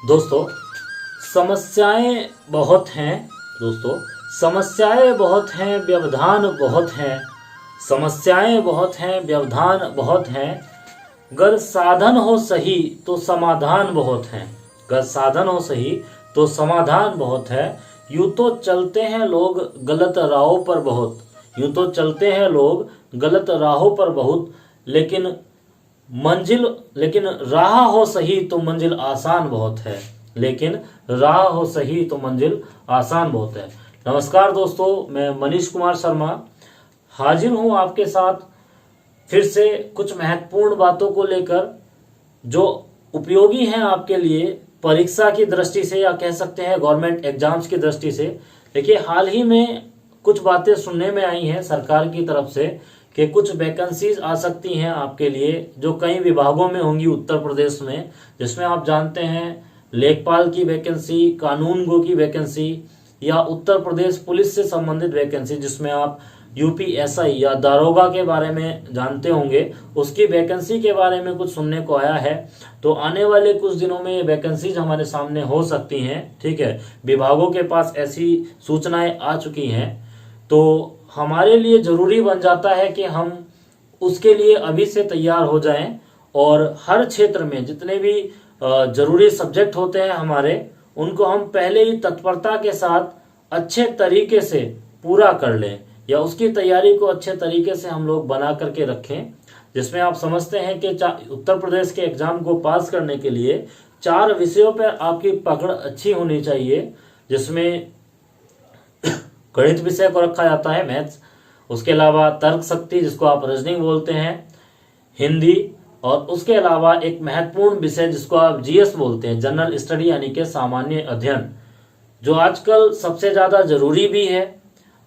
दोस्तों समस्याएं बहुत हैं। दोस्तों समस्याएं बहुत हैं, व्यवधान बहुत हैं। समस्याएं बहुत हैं, व्यवधान बहुत हैं। गर साधन हो सही तो समाधान बहुत हैं। गर साधन हो सही तो समाधान बहुत है। यूं तो चलते हैं लोग गलत राहों पर बहुत। यूं तो चलते हैं लोग गलत राहों पर बहुत, लेकिन राह हो सही तो मंजिल आसान बहुत है। लेकिन राह हो सही तो मंजिल आसान बहुत है। नमस्कार दोस्तों, मैं मनीष कुमार शर्मा हाजिर हूं आपके साथ फिर से कुछ महत्वपूर्ण बातों को लेकर जो उपयोगी हैं आपके लिए परीक्षा की दृष्टि से, या कह सकते हैं गवर्नमेंट एग्जाम्स की दृष्टि से। देखिए, हाल ही में कुछ बातें सुनने में आई हैं सरकार की तरफ से कि कुछ वैकेंसीज आ सकती हैं आपके लिए, जो कई विभागों में होंगी उत्तर प्रदेश में, जिसमें आप जानते हैं लेखपाल की वैकेंसी, कानूनगो की वैकेंसी, या उत्तर प्रदेश पुलिस से संबंधित वैकेंसी जिसमें आप यूपीएसआई या दारोगा के बारे में जानते होंगे, उसकी वैकेंसी के बारे में कुछ सुनने को आया है। तो आने वाले कुछ दिनों में ये वैकेंसीज हमारे सामने हो सकती हैं। ठीक है, विभागों के पास ऐसी सूचनाएं आ चुकी हैं। तो हमारे लिए जरूरी बन जाता है कि हम उसके लिए अभी से तैयार हो जाएं, और हर क्षेत्र में जितने भी जरूरी सब्जेक्ट होते हैं हमारे, उनको हम पहले ही तत्परता के साथ अच्छे तरीके से पूरा कर लें, या उसकी तैयारी को अच्छे तरीके से हम लोग बना करके रखें। जिसमें आप समझते हैं कि उत्तर प्रदेश के एग्जाम को पास करने के लिए 4 विषयों पर आपकी पकड़ अच्छी होनी चाहिए, जिसमें गणित विषय को रखा जाता है, मैथ्स। उसके अलावा तर्क शक्ति जिसको आप रीजनिंग बोलते हैं, हिंदी, और उसके अलावा एक महत्वपूर्ण विषय जिसको आप जीएस बोलते हैं, जनरल स्टडी, यानी कि सामान्य अध्ययन, जो आजकल सबसे ज्यादा जरूरी भी है।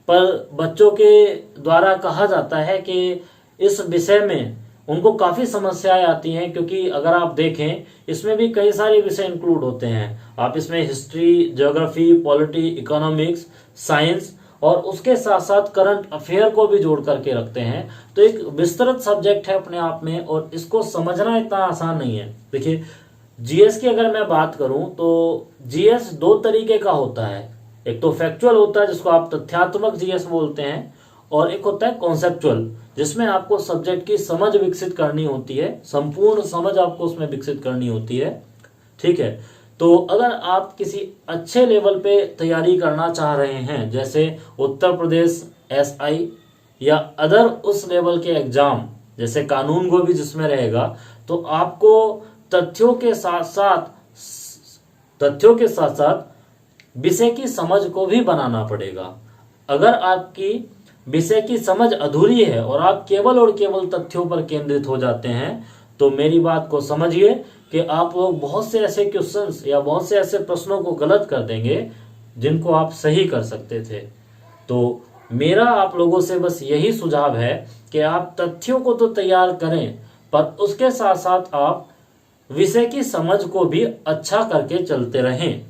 पर बच्चों के द्वारा कहा जाता है कि इस विषय में उनको काफी समस्याएं आती हैं, क्योंकि अगर आप देखें इसमें भी कई सारे विषय इंक्लूड होते हैं। आप इसमें history, geography, polity, economics, science, और उसके साथ साथ करंट अफेयर को भी जोड़ करके रखते हैं। तो एक विस्तृत सब्जेक्ट है अपने आप में, और इसको समझना इतना आसान नहीं है। देखिए, जीएस की अगर मैं बात करूं तो जीएस 2 तरीके का होता है। एक तो फैक्चुअल होता है जिसको आप तथ्यात्मक जीएस बोलते हैं, और एक होता है कॉन्सेप्चुअल, जिसमें आपको सब्जेक्ट की समझ विकसित करनी होती है, संपूर्ण समझ आपको उसमें विकसित करनी होती है। ठीक है, तो अगर आप किसी अच्छे लेवल पे तैयारी करना चाह रहे हैं, जैसे उत्तर प्रदेश एसआई या अदर उस लेवल के एग्जाम जैसे कानून को भी जिसमें रहेगा, तो आपको तथ्यों के साथ साथ विषय की समझ को भी बनाना पड़ेगा। अगर आपकी विषय की समझ अधूरी है और आप केवल और केवल तथ्यों पर केंद्रित हो जाते हैं, तो मेरी बात को समझिए कि आप लोग बहुत से ऐसे क्वेश्चंस या बहुत से ऐसे प्रश्नों को गलत कर देंगे जिनको आप सही कर सकते थे। तो मेरा आप लोगों से बस यही सुझाव है कि आप तथ्यों को तो तैयार करें, पर उसके साथ साथ आप विषय की समझ को भी अच्छा करके चलते रहें।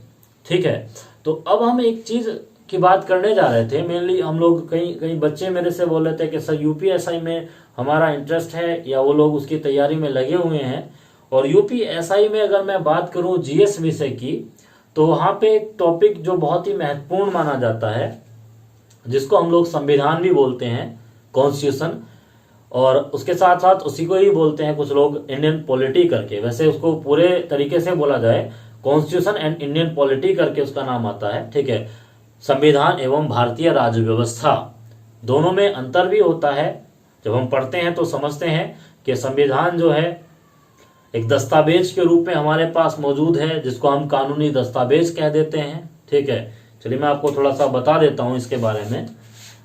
ठीक है, तो अब हम एक चीज की बात करने जा रहे थे। मेनली हम लोग कई बच्चे मेरे से बोल रहे थे कि सर यूपीएसआई में हमारा इंटरेस्ट है, या वो लोग उसकी तैयारी में लगे हुए हैं। और यूपीएसआई में अगर मैं बात करूं जीएस विषय की, तो वहां पे एक टॉपिक जो बहुत ही महत्वपूर्ण माना जाता है, जिसको हम लोग संविधान भी बोलते हैं, कॉन्स्टिट्यूशन, और उसके साथ साथ उसी को ही बोलते हैं कुछ लोग इंडियन पॉलिटी करके। वैसे उसको पूरे तरीके से बोला जाए कॉन्स्टिट्यूशन एंड इंडियन पॉलिटी करके उसका नाम आता है। ठीक है, संविधान एवं भारतीय राज्य व्यवस्था, दोनों में अंतर भी होता है। जब हम पढ़ते हैं तो समझते हैं कि संविधान जो है एक दस्तावेज के रूप में हमारे पास मौजूद है, जिसको हम कानूनी दस्तावेज कह देते हैं। ठीक है, चलिए मैं आपको थोड़ा सा बता देता हूं इसके बारे में।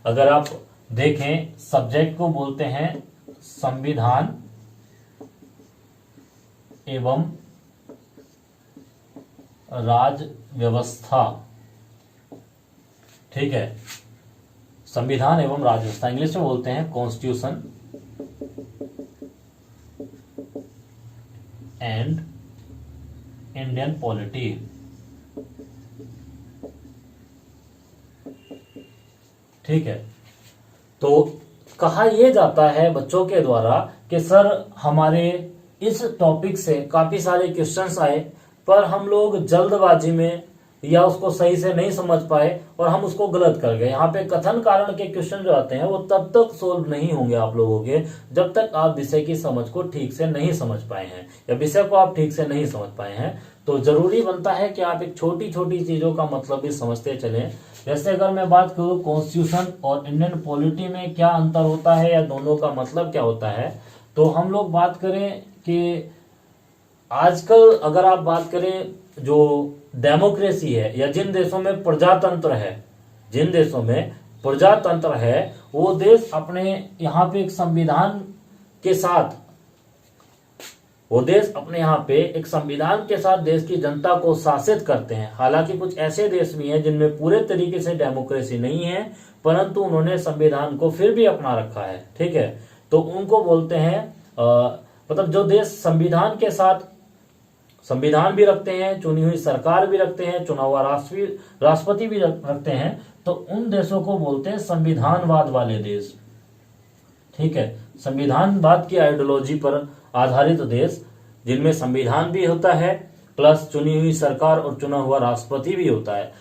अगर आप देखें, सब्जेक्ट को बोलते हैं संविधान एवं राज्य व्यवस्था। ठीक है, संविधान एवं राज्य व्यवस्था, इंग्लिश में बोलते हैं कॉन्स्टिट्यूशन एंड इंडियन पॉलिटी। ठीक है, तो कहा यह जाता है बच्चों के द्वारा कि सर हमारे इस टॉपिक से काफी सारे क्वेश्चंस आए, पर हम लोग जल्दबाजी में या उसको सही से नहीं समझ पाए और हम उसको गलत कर गए। यहाँ पे कथन कारण के क्वेश्चन जो आते हैं वो तब तक सोल्व नहीं होंगे आप लोगों के जब तक आप विषय की समझ को ठीक से नहीं समझ पाए हैं या विषय को आप ठीक से नहीं समझ पाए हैं। तो जरूरी बनता है कि आप एक छोटी छोटी चीजों का मतलब भी समझते चलें। जैसे अगर मैं बात करूं कॉन्स्टिट्यूशन और इंडियन पॉलिटी में क्या अंतर होता है या दोनों का मतलब क्या होता है, तो हम लोग बात करें कि आजकल अगर आप बात करें जो डेमोक्रेसी है या जिन देशों में प्रजातंत्र है, जिन देशों में प्रजातंत्र है वो देश अपने यहाँ पे एक संविधान के साथ, वो देश अपने यहाँ पे एक संविधान के साथ देश की जनता को शासित करते हैं। हालांकि कुछ ऐसे देश भी हैं जिनमें पूरे तरीके से डेमोक्रेसी नहीं है परंतु उन्होंने संविधान को फिर भी अपना रखा है, ठीक है। तो उनको बोलते हैं मतलब जो देश संविधान के साथ संविधान भी रखते हैं, चुनी हुई सरकार भी रखते हैं, चुना हुआ राष्ट्रपति भी रखते हैं, तो उन देशों को बोलते हैं संविधानवाद वाले देश, ठीक है। संविधानवाद की आइडियोलॉजी पर आधारित देश जिनमें संविधान भी होता है प्लस चुनी हुई सरकार और चुना हुआ राष्ट्रपति भी होता है।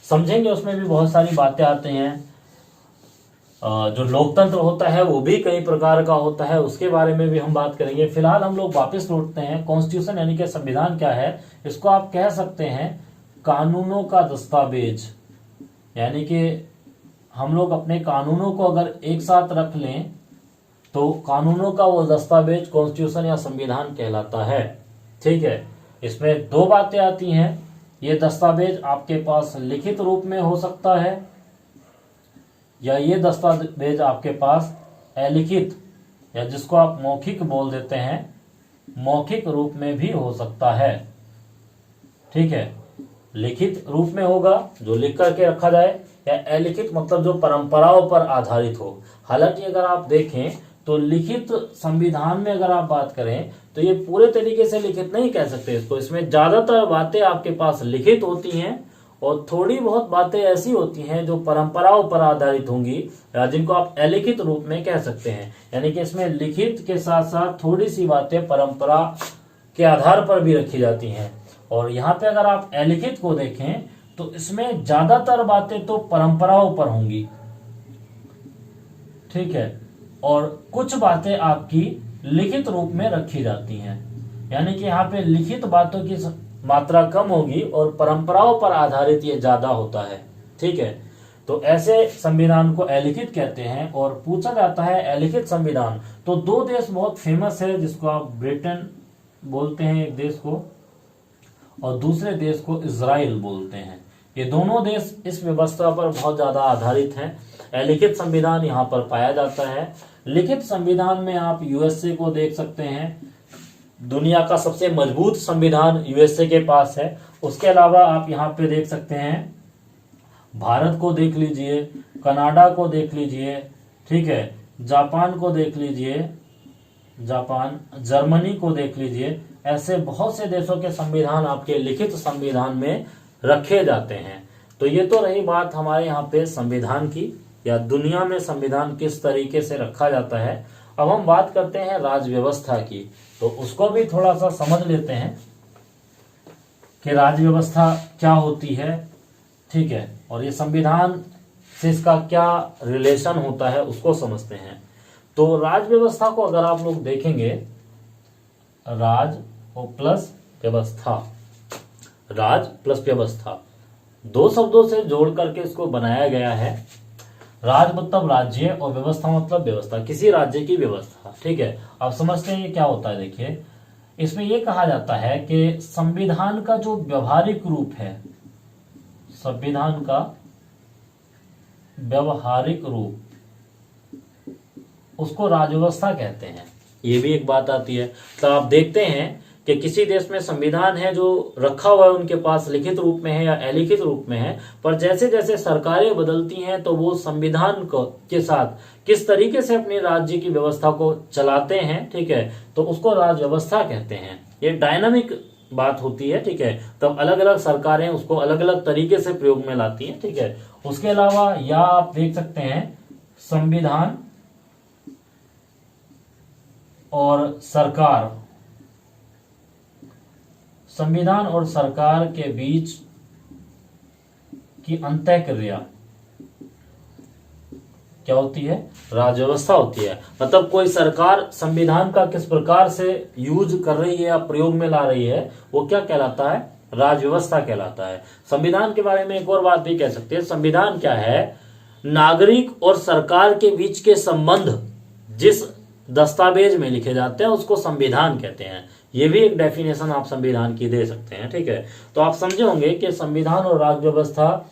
समझेंगे उसमें भी बहुत सारी बातें आते हैं। जो लोकतंत्र होता है वो भी कई प्रकार का होता है, उसके बारे में भी हम बात करेंगे। फिलहाल हम लोग वापस लौटते हैं। कॉन्स्टिट्यूशन यानी कि संविधान क्या है, इसको आप कह सकते हैं कानूनों का दस्तावेज। यानी कि हम लोग अपने कानूनों को अगर एक साथ रख लें तो कानूनों का वो दस्तावेज कॉन्स्टिट्यूशन या संविधान कहलाता है, ठीक है। इसमें दो बातें आती हैं, ये दस्तावेज आपके पास लिखित रूप में हो सकता है या ये दस्तावेज आपके पास अलिखित या जिसको आप मौखिक बोल देते हैं, मौखिक रूप में भी हो सकता है, ठीक है। लिखित रूप में होगा जो लिख करके रखा जाए, या अलिखित मतलब जो परंपराओं पर आधारित हो। हालांकि अगर आप देखें तो लिखित संविधान में अगर आप बात करें तो ये पूरे तरीके से लिखित नहीं कह सकते इसको, इसमें ज्यादातर बातें आपके पास लिखित होती हैं और थोड़ी बहुत बातें ऐसी होती हैं जो परंपराओं पर आधारित होंगी या जिनको आप अलिखित रूप में कह सकते हैं। यानी कि इसमें लिखित के साथ साथ थोड़ी सी बातें परंपरा के आधार पर भी रखी जाती हैं। और यहाँ पे अगर आप अलिखित को देखें तो इसमें ज्यादातर बातें तो परंपराओं पर होंगी, ठीक है, और कुछ बातें आपकी लिखित रूप में रखी जाती हैं। यानी कि यहाँ पे लिखित बातों की मात्रा कम होगी और परंपराओं पर आधारित ये ज्यादा होता है, ठीक है। तो ऐसे संविधान को अलिखित कहते हैं। और पूछा जाता है अलिखित संविधान, तो दो देश बहुत फेमस है जिसको आप ब्रिटेन बोलते हैं एक देश को, और दूसरे देश को इजराइल बोलते हैं। ये दोनों देश इस व्यवस्था पर बहुत ज्यादा आधारित हैं। अलिखित संविधान यहाँ पर पाया जाता है। लिखित संविधान में आप यूएसए को देख सकते हैं, दुनिया का सबसे मजबूत संविधान यूएसए के पास है। उसके अलावा आप यहाँ पे देख सकते हैं भारत को देख लीजिए, कनाडा को देख लीजिए, ठीक है, जापान को देख लीजिए, जापान, जर्मनी को देख लीजिए। ऐसे बहुत से देशों के संविधान आपके लिखित संविधान में रखे जाते हैं। तो ये तो रही बात हमारे यहाँ पे संविधान की या दुनिया में संविधान किस तरीके से रखा जाता है। अब हम बात करते हैं राज्य व्यवस्था की, तो उसको भी थोड़ा सा समझ लेते हैं कि राज्य व्यवस्था क्या होती है, ठीक है, और ये संविधान से इसका क्या रिलेशन होता है उसको समझते हैं। तो राज्य व्यवस्था को अगर आप लोग देखेंगे, राज और प्लस व्यवस्था, राज प्लस व्यवस्था दो शब्दों से जोड़ करके इसको बनाया गया है। राज मतलब राज्य और व्यवस्था मतलब व्यवस्था, किसी राज्य की व्यवस्था, ठीक है। आप समझते हैं ये क्या होता है। देखिए इसमें यह कहा जाता है कि संविधान का जो व्यवहारिक रूप है, संविधान का व्यवहारिक रूप, उसको राज्य व्यवस्था कहते हैं। ये भी एक बात आती है। तो आप देखते हैं कि किसी देश में संविधान है जो रखा हुआ है उनके पास लिखित रूप में है या अलिखित रूप में है, पर जैसे जैसे सरकारें बदलती हैं तो वो संविधान को के साथ किस तरीके से अपने राज्य की व्यवस्था को चलाते हैं, ठीक है, तो उसको राज्य व्यवस्था कहते हैं। ये डायनामिक बात होती है, ठीक है, तब अलग अलग सरकारें उसको अलग अलग तरीके से प्रयोग में लाती हैं, ठीक है। उसके अलावा या आप देख सकते हैं संविधान और सरकार, संविधान और सरकार के बीच की अंतःक्रिया क्या होती है? राज्य व्यवस्था होती है। मतलब कोई सरकार संविधान का किस प्रकार से यूज कर रही है या प्रयोग में ला रही है, वो क्या कहलाता है? राज्य व्यवस्था कहलाता है। संविधान के बारे में एक और बात भी कह सकते हैं। संविधान क्या है? नागरिक और सरकार के बीच के संबंध जिस दस्तावेज में लिखे जाते हैं उसको संविधान कहते हैं। ये भी एक डेफिनेशन आप संविधान की दे सकते हैं। ठीक है, तो आप समझे होंगे कि संविधान और राज्य व्यवस्था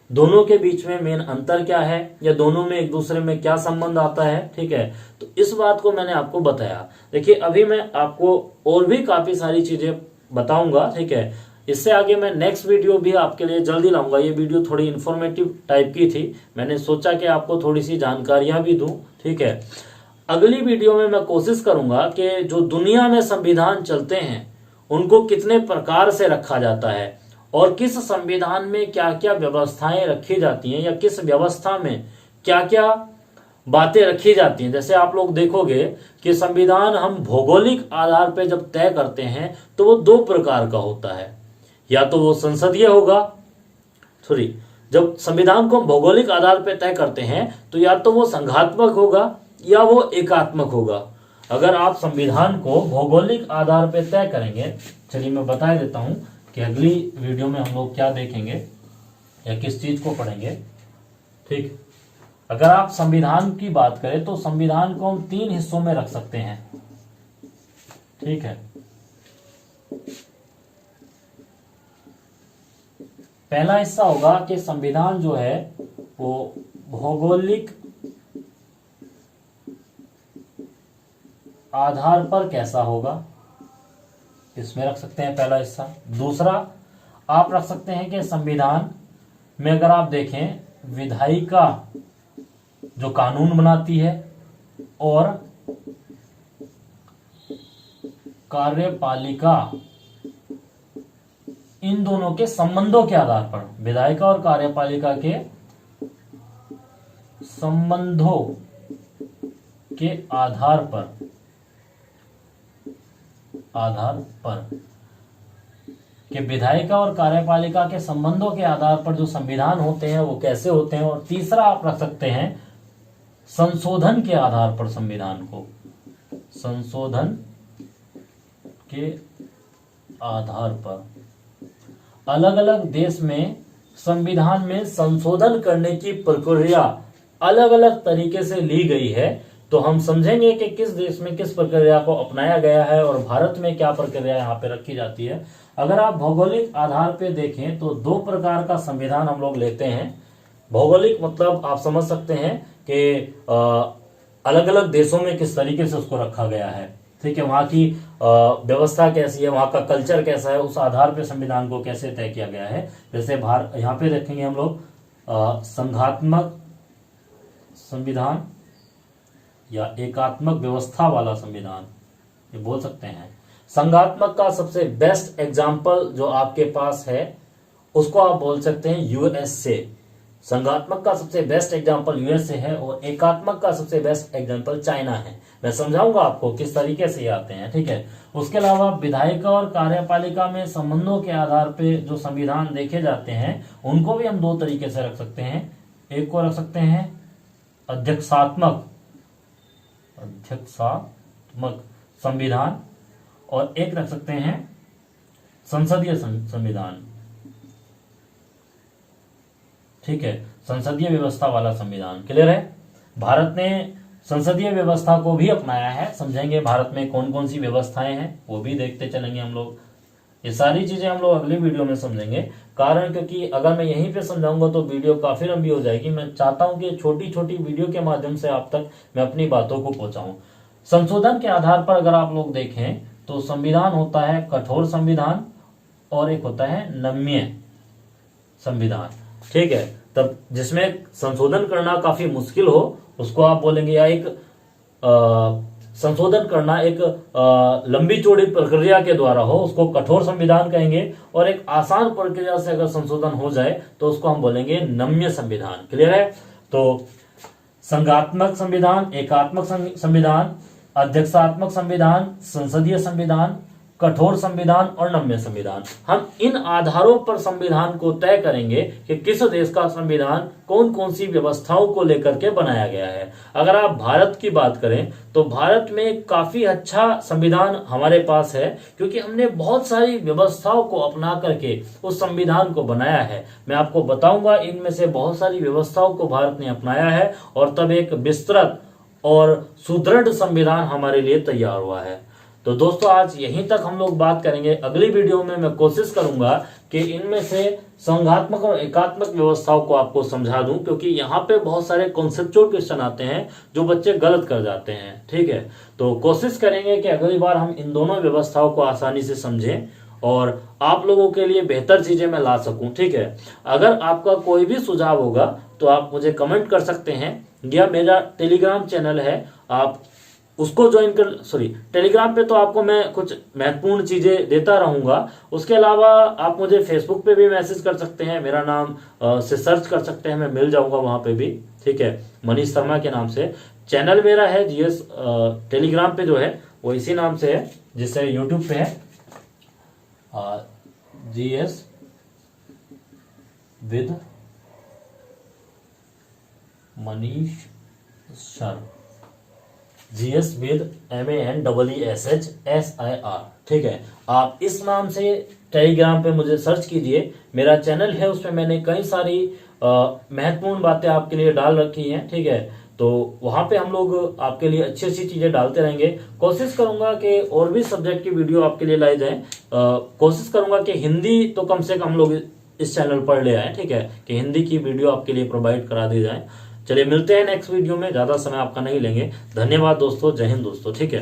दोनों के बीच में मेन अंतर क्या है, या दोनों में एक दूसरे में क्या संबंध आता है। ठीक है, तो इस बात को मैंने आपको बताया। देखिए, अभी मैं आपको और भी काफी सारी चीजें बताऊंगा। ठीक है, इससे आगे मैं नेक्स्ट वीडियो भी आपके लिए जल्दी लाऊंगा। ये वीडियो थोड़ी इंफॉर्मेटिव टाइप की थी, मैंने सोचा कि आपको थोड़ी सी जानकारियां भी दूं। ठीक है, अगली वीडियो में मैं कोशिश करूंगा कि जो दुनिया में संविधान चलते हैं उनको कितने प्रकार से रखा जाता है और किस संविधान में क्या क्या व्यवस्थाएं रखी जाती हैं, या किस व्यवस्था में क्या क्या बातें रखी जाती हैं। जैसे आप लोग देखोगे कि संविधान हम भौगोलिक आधार पर जब तय करते हैं तो वो दो प्रकार का होता है, या तो वो संसदीय होगा, सॉरी, जब संविधान को हम भौगोलिक आधार पर तय करते हैं तो या तो वो संघात्मक होगा या वो एकात्मक होगा। अगर आप संविधान को भौगोलिक आधार पर तय करेंगे, चलिए मैं बता देता हूं कि अगली वीडियो में हम लोग क्या देखेंगे या किस चीज को पढ़ेंगे। ठीक, अगर आप संविधान की बात करें तो संविधान को हम 3 हिस्सों में रख सकते हैं। ठीक है, पहला हिस्सा होगा कि संविधान जो है वो भौगोलिक आधार पर कैसा होगा, इसमें रख सकते हैं पहला हिस्सा। दूसरा आप रख सकते हैं कि संविधान में अगर आप देखें, विधायिका जो कानून बनाती है और कार्यपालिका, इन दोनों के संबंधों के आधार पर, विधायिका और कार्यपालिका के संबंधों के आधार पर कि विधायिका और कार्यपालिका के संबंधों के आधार पर जो संविधान होते हैं वो कैसे होते हैं। और तीसरा आप रख सकते हैं संशोधन के आधार पर, संविधान को संशोधन के आधार पर। अलग अलग देश में संविधान में संशोधन करने की प्रक्रिया अलग अलग तरीके से ली गई है, तो हम समझेंगे कि किस देश में किस प्रक्रिया को अपनाया गया है और भारत में क्या प्रक्रिया यहाँ पे रखी जाती है। अगर आप भौगोलिक आधार पे देखें तो 2 प्रकार का संविधान हम लोग लेते हैं। भौगोलिक मतलब आप समझ सकते हैं कि अलग अलग देशों में किस तरीके से उसको रखा गया है। ठीक है, वहां की व्यवस्था कैसी है, वहां का कल्चर कैसा है, उस आधार पे संविधान को कैसे तय किया गया है। जैसे यहाँ पे देखेंगे हम लोग संघात्मक संविधान या एकात्मक व्यवस्था वाला संविधान, ये बोल सकते हैं। संघात्मक का सबसे बेस्ट एग्जाम्पल जो आपके पास है उसको आप बोल सकते हैं यूएसए। संघात्मक का सबसे बेस्ट एग्जाम्पल यूएसए है और एकात्मक का सबसे बेस्ट एग्जाम्पल चाइना है। मैं समझाऊंगा आपको किस तरीके से ये आते हैं। ठीक है, उसके अलावा विधायिका और कार्यपालिका में संबंधों के आधार पे जो संविधान देखे जाते हैं उनको भी हम 2 तरीके से रख सकते हैं। एक को रख सकते हैं अध्यक्षात्मक संविधान और एक रख सकते हैं संसदीय संविधान। ठीक है, संसदीय व्यवस्था वाला संविधान। क्लियर है? भारत ने संसदीय व्यवस्था को भी अपनाया है, समझेंगे भारत में कौन कौन सी व्यवस्थाएं हैं वो भी देखते चलेंगे हम लोग। ये सारी चीजें हम लोग अगली वीडियो में समझेंगे। कारण क्योंकि अगर मैं यहीं पे समझाऊंगा तो वीडियो काफी लंबी हो जाएगी। मैं चाहता हूं कि छोटी छोटी वीडियो के माध्यम से आप तक मैं अपनी बातों को पहुंचाऊं। संशोधन के आधार पर अगर आप लोग देखें तो संविधान होता है कठोर संविधान और एक होता है नम्य संविधान। ठीक है, तब जिसमें संशोधन करना काफी मुश्किल हो उसको आप बोलेंगे, या एक संशोधन करना एक लंबी चौड़ी प्रक्रिया के द्वारा हो उसको कठोर संविधान कहेंगे, और एक आसान प्रक्रिया से अगर संशोधन हो जाए तो उसको हम बोलेंगे नम्य संविधान। क्लियर है? तो संघात्मक संविधान, एकात्मक संविधान, अध्यक्षात्मक संविधान, संसदीय संविधान, कठोर संविधान और नम्य संविधान। हम इन आधारों पर संविधान को तय करेंगे कि किस देश का संविधान कौन कौन सी व्यवस्थाओं को लेकर के बनाया गया है। अगर आप भारत की बात करें तो भारत में काफी अच्छा संविधान हमारे पास है, क्योंकि हमने बहुत सारी व्यवस्थाओं को अपना करके उस संविधान को बनाया है। मैं आपको बताऊंगा इनमें से बहुत सारी व्यवस्थाओं को भारत ने अपनाया है और तब एक विस्तृत और सुदृढ़ संविधान हमारे लिए तैयार हुआ है। तो दोस्तों आज यहीं तक हम लोग बात करेंगे। अगली वीडियो में मैं कोशिश करूंगा कि इनमें से संघात्मक और एकात्मक व्यवस्थाओं को आपको समझा दूं, क्योंकि यहाँ पे बहुत सारे कॉन्सेप्चुअल क्वेश्चन आते हैं जो बच्चे गलत कर जाते हैं। ठीक है, तो कोशिश करेंगे कि अगली बार हम इन दोनों व्यवस्थाओं को आसानी से समझें और आप लोगों के लिए बेहतर चीजें मैं ला सकूं। ठीक है, अगर आपका कोई भी सुझाव होगा तो आप मुझे कमेंट कर सकते हैं, या मेरा टेलीग्राम चैनल है आप उसको ज्वाइन कर, टेलीग्राम पे तो आपको मैं कुछ महत्वपूर्ण चीजें देता रहूंगा। उसके अलावा आप मुझे फेसबुक पे भी मैसेज कर सकते हैं, मेरा नाम से सर्च कर सकते हैं, मैं मिल जाऊंगा वहां पे भी। ठीक है, मनीष शर्मा के नाम से चैनल मेरा है जीएस। टेलीग्राम पे जो है वो इसी नाम से है, जिससे यूट्यूब पे है GS with Manish Sharma, GS with MANEESHSIR। ठीक है, आप इस नाम से टेलीग्राम पे मुझे सर्च कीजिए। मेरा चैनल है, उसमें मैंने कई सारी महत्वपूर्ण बातें आपके लिए डाल रखी हैं। ठीक है, तो वहां पे हम लोग आपके लिए अच्छी अच्छी चीजें डालते रहेंगे। कोशिश करूंगा कि और भी सब्जेक्ट की वीडियो आपके लिए लाई जाए। कोशिश करूंगा कि हिंदी तो कम से कम हम लोग इस चैनल पर ले आए। ठीक है, कि हिंदी की वीडियो आपके लिए प्रोवाइड करा दी जाए। चलिए मिलते हैं नेक्स्ट वीडियो में, ज्यादा समय आपका नहीं लेंगे। धन्यवाद दोस्तों, जय हिंद दोस्तों। ठीक है।